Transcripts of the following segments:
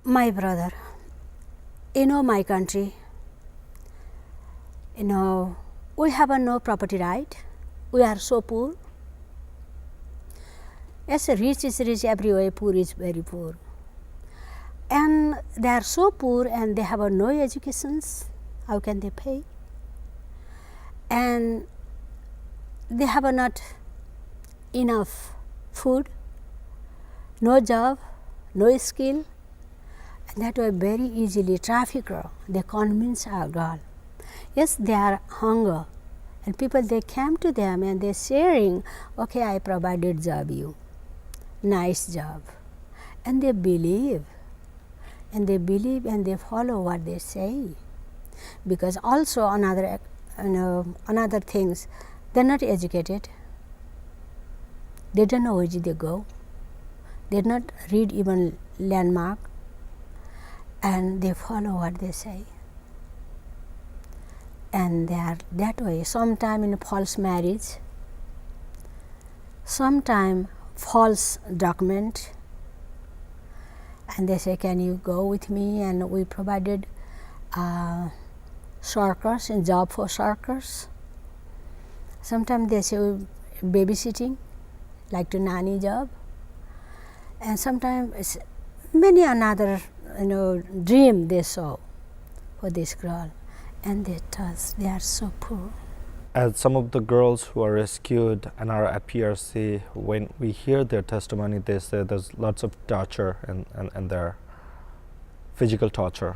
My brother, my country, we have no property right. We are so poor. Yes, rich is rich everywhere, poor is very poor. And they are so poor and they have no educations. How can they pay? And they have not enough food, no job, no skill. And that way very easily trafficker, they convince a girl. Yes, they are hunger. And people, they came to them and they're sharing, okay, I provided job you. Nice job. And they believe. And they believe and they follow what they say. Because also another things, they're not educated. They don't know where they go. They not read even landmark. And they follow what they say. And they are that way. Sometime in false marriage, sometime false document. And they say, can you go with me? And we provided shirkers and job for shirkers. Sometimes they say babysitting, like to nanny job. And sometimes many another dream they saw for this girl. And they are so poor. As some of the girls who are rescued and are at PRC, when we hear their testimony, they say there's lots of torture and their physical torture.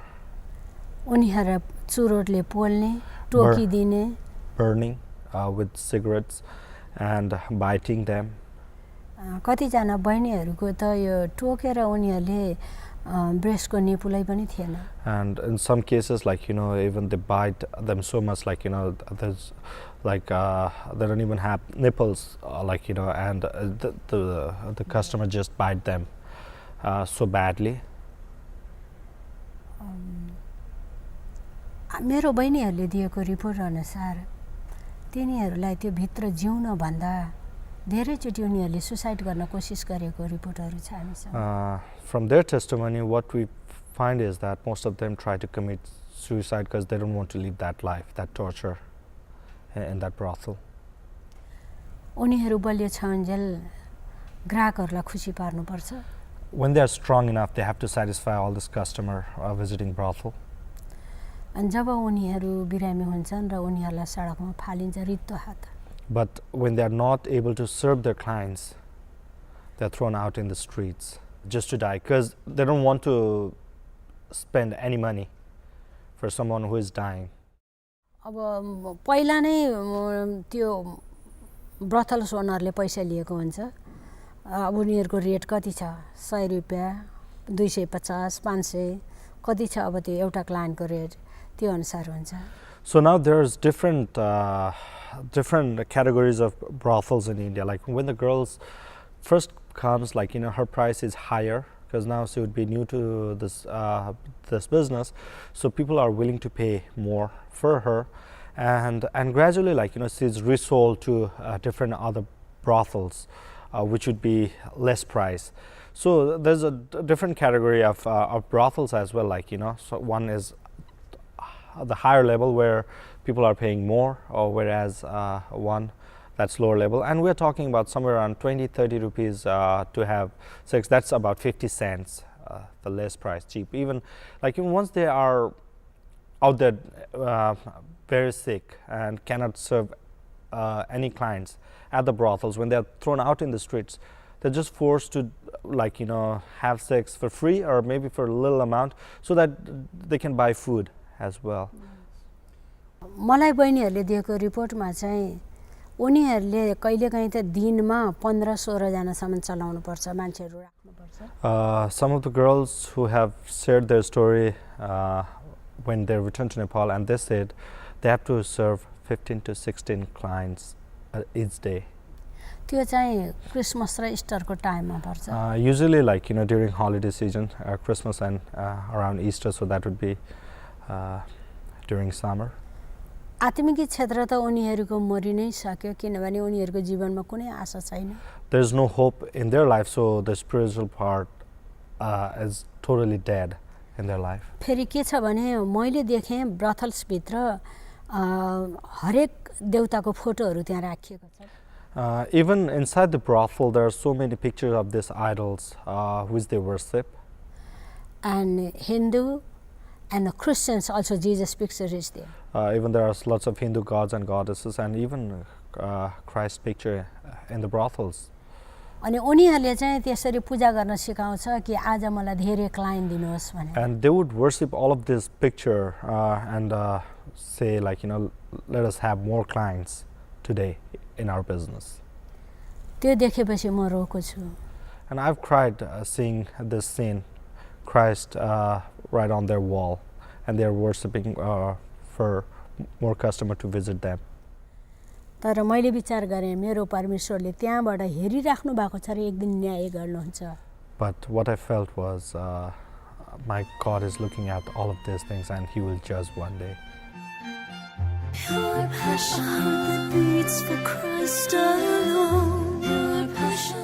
उनीहरु चुरोटले पोल्ने, टोकिदिने, burning with cigarettes and biting them. कतिजना बहिनीहरुको त यो टोकेर उनीहरुले ब्रेस्टको निपुलै पनि थिएन. And in some cases, like even they bite them so much, like there's like they don't even have nipples, and the customer just bite them so badly. मेरो बहिनीहरुले दिएको report अनुसार तिनीहरुलाई त्यो भित्र जिउन भन्दा धेरैचोटी उनीहरुले सुसाइड गर्न कोसिस गरेको रिपोर्टहरु छ हामीसँग. From their testimony, what we find is that most of them try to commit suicide because they don't want to live that life, that torture in that brothel. उनीहरु बलियो छन्जेल ग्राहकहरुलाई खुशी पार्नुपर्छ. When they are strong enough, they have to satisfy all this customer visiting brothel. अनि जब उनीहरु बिरामी हुन्छन् र उनीहरुलाई सडकमा फालिन्छ रित्तो हात. But when they are not able to serve their clients, they are thrown out in the streets just to die because they don't want to spend any money for someone who is dying. अब पहिला नै त्यो ब्रथल ओनरले पैसा लिएको हुन्छ. अब उनीहरुको rate कति छ? 100 रुपैयाँ, 250, 500 कति छ अब त्यो एउटा क्लाइन्टको रेट त्यो अनुसार हुन्छ. So now there's different categories of brothels in India. Like when the girls first comes, like her price is higher because now she would be new to this this business, so people are willing to pay more for her, and gradually, like she's resold to different other brothels, which would be less price. So there's a different category of brothels as well. Like so one is the higher level where people are paying more, or whereas one that's lower level, and we're talking about somewhere around 20-30 rupees to have sex. That's about 50 cents, the less price, cheap. Even once they are out there very sick and cannot serve any clients at the brothels, when they're thrown out in the streets, they're just forced to have sex for free or maybe for a little amount so that they can buy food as well. मलाई बहिनीहरुले दिएको रिपोर्टमा चाहिँ उनीहरुले कहिलेकाहीँ त दिनमा 15-16 जनासम्म चलाउनु पर्छ, मान्छेहरु राख्नु पर्छ. Some of the girls who have shared their story when they returned to Nepal, and they said they have to serve 15 to 16 clients each day. त्यो चाहिँ क्रिसमस र इस्टरको टाइममा पर्छ. Usually during holiday season, Christmas and around Easter, so that would be during summer. आत्मिक क्षेत्र त उनीहरुको मरि नै सक्यो किनभने उनीहरुको जीवनमा कुनै आशा छैन. There's no hope in their life, so the spiritual part is totally dead in their life. फेरि के छ भने मैले देखेँ ब्रथल्स भित्र हरेक देवताको फोटोहरू त्यहाँ राखिएको छ. Even inside the brothel, there are so many pictures of these idols which they worship. And Hindu and the Christians also, Jesus picture is there. Even there are lots of Hindu gods and goddesses, and even Christ picture in the brothels. अनि उनीहरूले चाहिँ त्यसरी पूजा गर्न सिकाउँछ कि आज मलाई धेरै क्लाइन्ट दिनुहोस् भनेर. And they would worship all of this picture and say like, let us have more clients today in our business. त्यो देखेपछि म रोएको छु. And I've cried seeing this scene, Christ right on their wall, and they're worshiping for more customer to visit them. तर मैले विचार गरेँ मेरो परमेश्वरले त्यहाँबाट हेरिराख्नु भएको छ र एक दिन न्याय गर्नुहुन्छ. But what I felt was my God is looking at all of these things and He will judge one day. Your passion that beats for Christ alone. Your passion.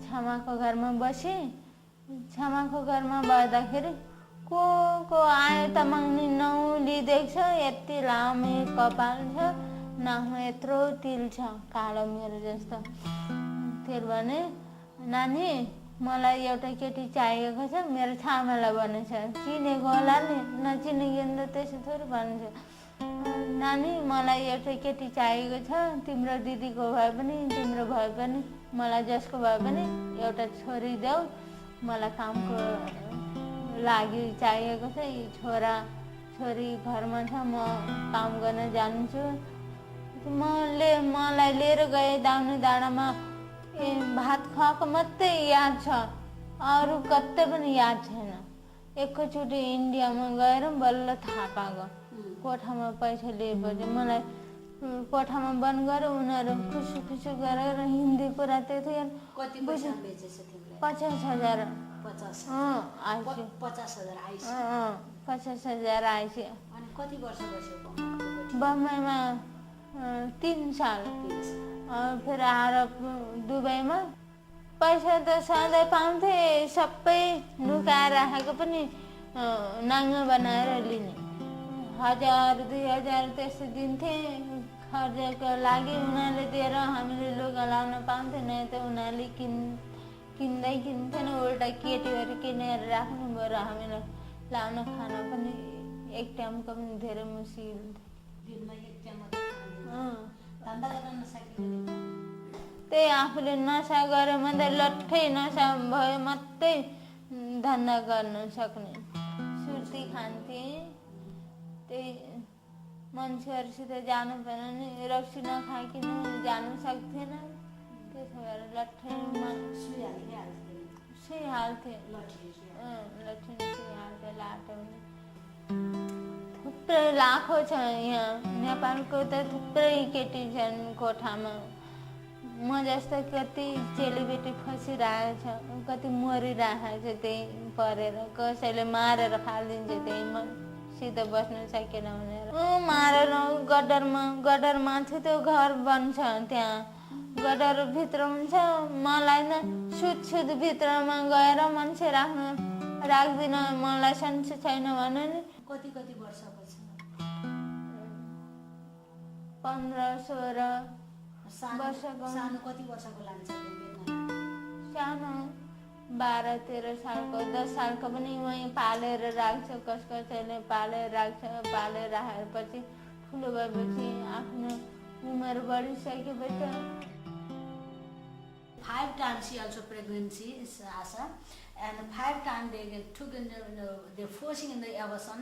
छामाको घरमा बसे छामाको घरमा बस्दाखेरि को आयो त मग्नी नौली देख्छ यति लामे कपाल छ नाकमा यत्रो तिल छ कालो मेरो जस्तो फेरि भने नानी मलाई एउटा केटी चाहिएको छ मेरो छामालाई भनेछ चिनेको होला नि नचिनेको त त्यसो थोरै भन्छ नानी मलाई एउटा केटी चाहिएको छ तिम्रो दिदीको भए पनि तिम्रो भए पनि मलाई जसको भए पनि एउटा छोरी देऊ मलाई कामको लागि चाहिएको छ छोरा छोरी घरमा छ म काम गर्न जान्छु मलाई लिएर गए दाउनु डाँडामा भात खुवाएको मात्रै याद छ अरू कतै पनि याद छैन एकैचोटि इन्डियामा गएर बल्ल थाहा पाएको कोठामा पैसा लिएपछि मलाई कोठामा बन्द गरेर उनीहरू खुसी गरेर हिन्दी कुरा त्यतिखेर 50,000 आएछ कति वर्ष बस्यो बम्बईमा 3 साल फेरि आएर दुबईमा पैसा त सधैँ पाउँथे सबै लुकाएर राखेको पनि नाङ्गो बनाएर लिने 1000 2000 त्यस्तो दिन्थे खर्चको लागि उनीहरूले दिएर हामीले लुगा लाउन पाउँथेन त उनीहरूले किन्दै किन्थेन उल्टा केटीहरू किनेर राख्नु बरु हामीलाई लाउन खान पनि एक टाइमको पनि धेरै मुस्किल त्यही आफूले नसा गरे मात्रै लट्ठै नसा भयो मात्रै धन्दा गर्न सक्ने सुर्ती खान्थे त्यही मान्छेहरूसित जानु परेन नि रक्सी नखाइकन जानु सक्थेन त्यसो भएर लट्ठैमा सुइहाल्थे लट्ठी सुइहाल्थे लाटो थुप्रै लाखौँ छ यहाँ नेपालको त थुप्रै केटी छन् कोठामा म जस्तो कति चेलीबेटी फसिरहेछ कति मरिरहेछ त्यही परेर कसैले मारेर फालिदिन्छ त्यही सित बस्नु सकेन भनेर मारेर गडरमाथि त्यो घर बन्छ त्यहाँ गडरभित्र हुन्छ मलाई न सुत भित्रमा गएर मान्छे राख्दिन मलाई सन्चो छैन भने नि कति वर्षको छ 15-16 वर्षको सानो कति वर्षको लान्छ सानो 12-13 सालको 10 सालको पनि वहीँ पालेर राख्छ कसैले पालेर राख्छ पालेर राखेपछि ठुलो भएपछि आफ्नो उमेर बढिसकेपछि 5 times she also pregnancy is Asa, and 5 times they took in they're forcing in the abortion,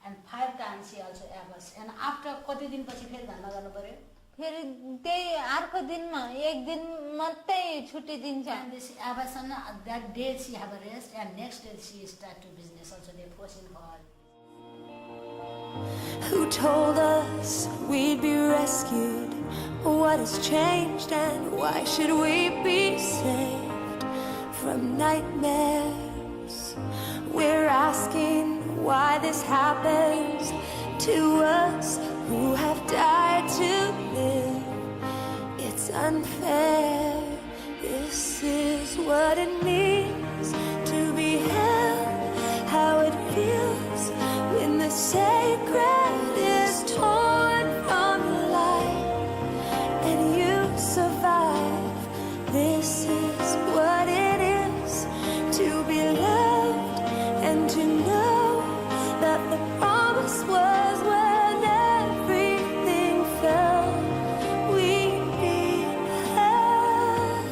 and 5 times she also aborts. And after कति दिनपछि फेरि धन्दा गर्नु पर्यो फेरि त्यही अर्को दिनमा एक दिन मात्रै छुट्टी दिन्छ and this abortion that day she have a rest, and next day she start to business also they forcing her. Who told us we'd be rescued? What has changed and why should we be saved from nightmares? We're asking why this happens to us who have died to live. It's unfair. This is what it means to be held, how it feels when the sacred is torn from the light and you survive. This is what it is to be loved and to know that the promise was when everything fell, we'd be held.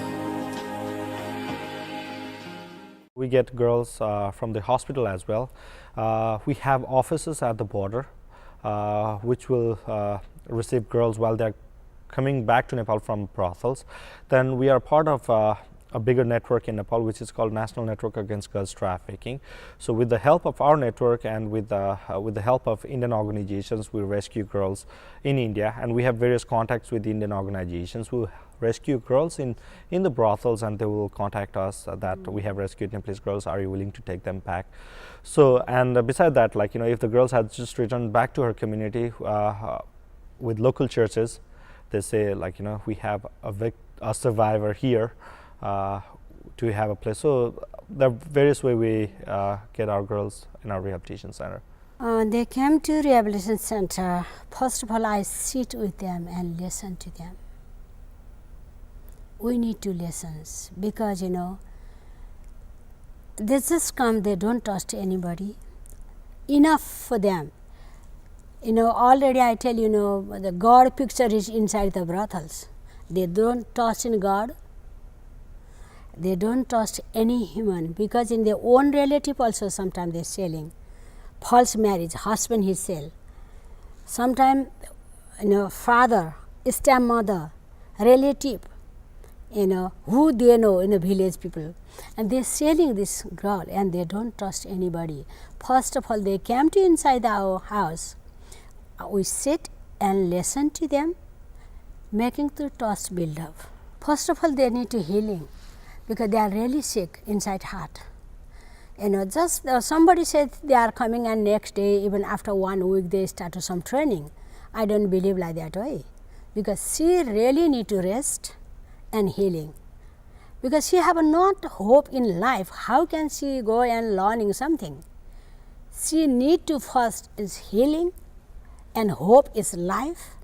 We get girls from the hospital as well. We have offices at the border which will receive girls while they're coming back to Nepal from brothels. Then we are part of a bigger network in Nepal which is called National Network Against Girls Trafficking. So with the help of our network and with the help of Indian organizations, we rescue girls in India, and we have various contacts with Indian organizations who rescue girls in the brothels, and they will contact us that we have rescued Nepalese girls, are you willing to take them back? So and beside that, like if the girls had just returned back to her community with local churches, they say we have a survivor here to have a place. So there are various ways we get our girls in our rehabilitation center. They came to rehabilitation center. First of all, I sit with them and listen to them. We need to listen because they just come, they don't trust anybody. Enough for them. Already I tell the God picture is inside the brothels. They don't trust in God. They don't trust any human because in their own relative also sometimes they're selling. False marriage, husband he sell. Sometimes father, stepmother, relative, who they know village people, and they're selling this girl and they don't trust anybody. First of all, they came to inside our house. We sit and listen to them, making the trust build up. First of all, they need to healing because they are really sick inside heart. Just somebody said they are coming and next day, even after 1 week, they start some training. I don't believe like that way because she really need to rest and healing because she have not hope in life. How can she go and learning something? she need to first is healing and hope is life.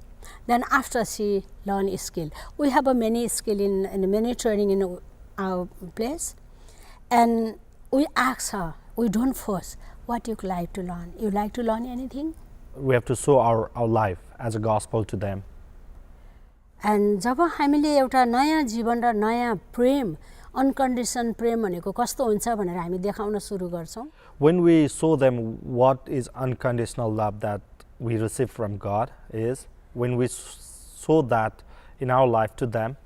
Then after she learn skill. We have a many skill in many training in our place, and we ask her, we don't force, what you like to learn? You like to learn anything? We have to show our life as a gospel to them. And जब हामीले एउटा नयाँ जीवन र नयाँ प्रेम अनकन्डिसन प्रेम भनेको कस्तो हुन्छ भनेर हामी देखाउन सुरु गर्छौं. When we show them what is unconditional love that we receive from God is, when we show that in our life to them,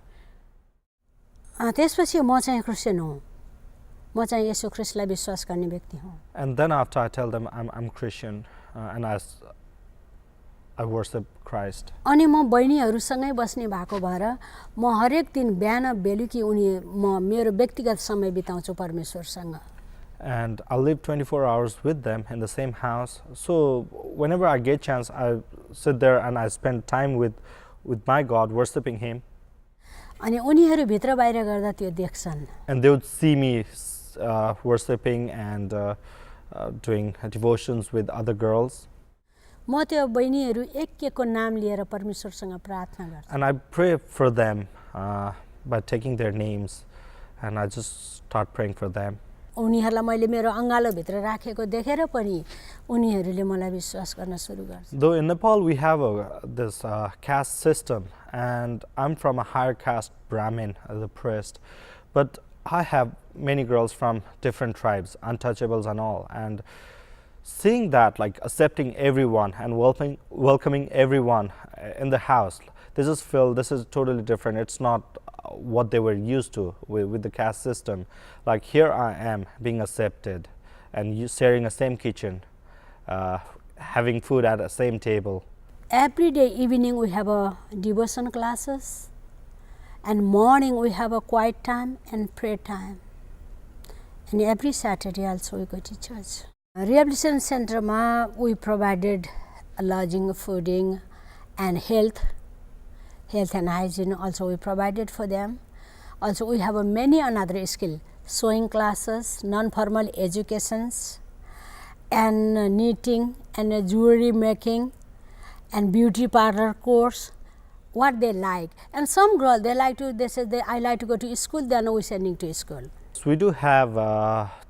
त्यसपछि म चाहिँ क्रिस्चियन हुँ, म चाहिँ येशू ख्रीष्टलाई विश्वास गर्ने व्यक्ति हुँ. and then after I tell them I'm Christian and I worship Christ. अनि म बहिनीहरुसँगै बस्ने भएको भएर म हरेक दिन बिहान बेलुकी म मेरो व्यक्तिगत समय बिताउँछु परमेश्वरसँग. And I live 24 hours with them in the same house. So whenever I get chance, I sit there and I spend time with my God, worshiping Him. अनि उनीहरु भित्र बाहिर गर्दा त्यो देख्छन्. And they would see me worshiping and doing devotions with other girls. म त्यो बहिनीहरु एक-एकको नाम लिएर परमेश्वरसँग प्रार्थना गर्छु. And I pray for them by taking their names, and I just start praying for them. उनीहरुलाई मैले मेरो अंगालो भित्र राखेको देखेर पनि उनीहरुले मलाई विश्वास गर्न सुरु गर्छ. Though in Nepal we have this caste system, and I'm from a higher caste Brahmin as a priest, but I have many girls from different tribes, untouchables and all, and seeing that, like accepting everyone and welcoming everyone in the house, they just feel this is totally different. It's not what they were used to with the caste system. Like here I am being accepted, and you sharing the same kitchen, having food at the same table. Every day evening we have a devotion classes, and morning we have a quiet time and prayer time. And every Saturday also we go to church. Rehabilitation Center ma we provided lodging, fooding, and health and hygiene also we provided for them. Also we have many another skill, sewing classes, non-formal educations, and knitting and jewelry making, and beauty parlor course, what they like. And some girl they say I like to go to school, then we sending to school. So we do have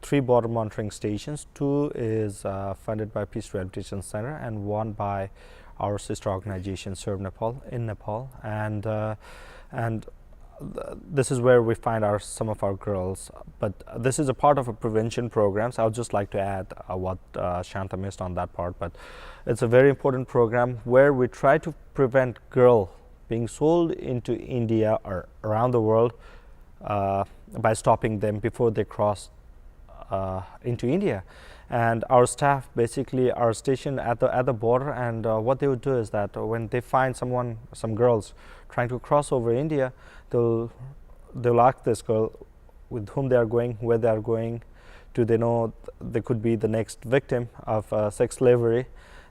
3 border monitoring stations. 2 is funded by Peace Rehabilitation Center, and 1 by our sister organization Serve Nepal in Nepal, and this is where we find some of our girls. But this is a part of a prevention program, so I would just like to add what Shanta missed on that part. But it's a very important program where we try to prevent girls being sold into India or around the world by stopping them before they cross into India. And our staff basically are stationed at the border, and what they would do is that when they find some girls trying to cross over India, they'll ask this girl with whom they are going, where they are going. Do they know they could be the next victim of sex slavery,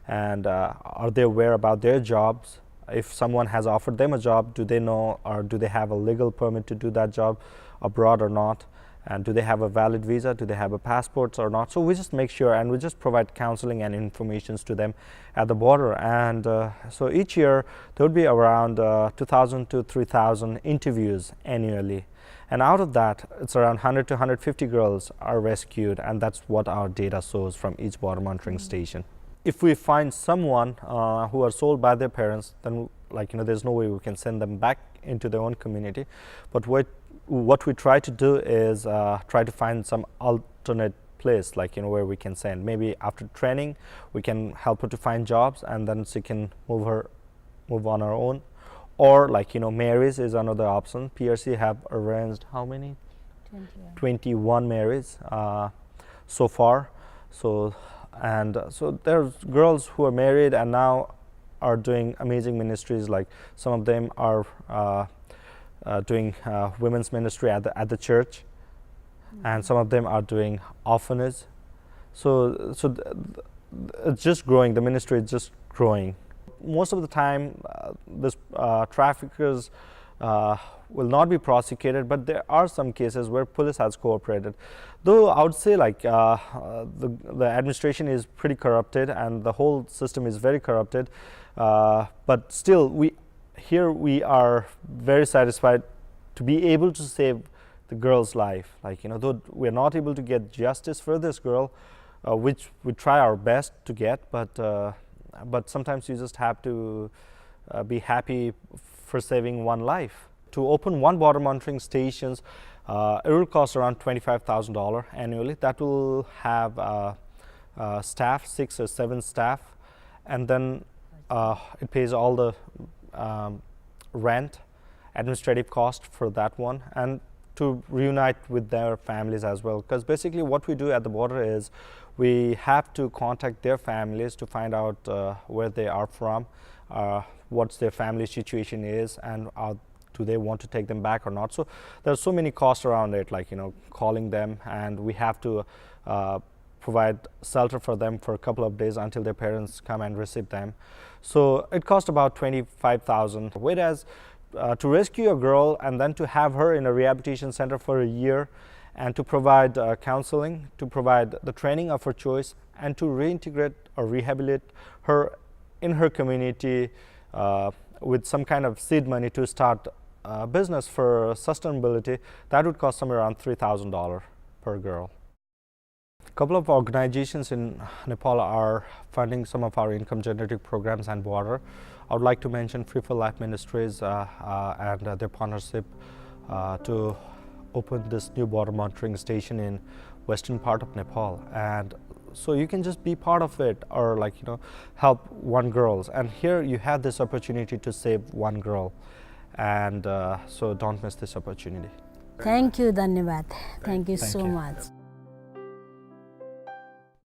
and are they aware about their jobs? If someone has offered them a job, do they know, or do they have a legal permit to do that job abroad or not? And do they have a valid visa? Do they have a passport or not? So we just make sure, and we just provide counseling and information to them at the border. And so each year there would be around 2,000 to 3,000 interviews annually. And out of that, it's around 100 to 150 girls are rescued, and that's what our data shows from each border monitoring station. If we find someone who are sold by their parents, then there's no way we can send them back into their own community. But what we try to do is try to find some alternate place, where we can send. Maybe after training, we can help her to find jobs, and then she can move on her own. Or marriage is another option. PRC have arranged how many? 21 marriages so far. So there's girls who are married and now are doing amazing ministries. Like some of them are doing women's ministry at the church, and some of them are doing orphanage. So it's just growing. The ministry is just growing. Most of the time, this traffickers will not be prosecuted, but there are some cases where police has cooperated. Though I would say like the administration is pretty corrupted and the whole system is very corrupted, but still we are very satisfied to be able to save the girl's life. Like, you know, though we're not able to get justice for this girl, which we try our best to get, but sometimes you just have to be happy for saving one life. To open one border monitoring stations, it will cost around $25,000 annually. That will have staff, 6 or 7 staff, and then it pays all the rent, administrative cost for that one, and to reunite with their families as well. Because basically what we do at the border is we have to contact their families to find out where they are from, what's their family situation is, and do they want to take them back or not. So there's so many costs around it, like, you know, calling them, and we have to provide shelter for them for a couple of days until their parents come and receive them. So it costs about $25,000. Whereas to rescue a girl and then to have her in a rehabilitation center for a year, and to provide counseling, to provide the training of her choice, and to reintegrate or rehabilitate her in her community with some kind of seed money to start business for sustainability, that would cost somewhere around $3,000 per girl. A couple of organizations in Nepal are funding some of our income generating programs and border. I would like to mention Free for Life Ministries and their partnership to open this new border monitoring station in western part of Nepal. And so you can just be part of it, or like, you know, help one girl. And here you have this opportunity to save one girl. And so don't miss this opportunity. Thank you, Dhanyavad. Thank you so you. much.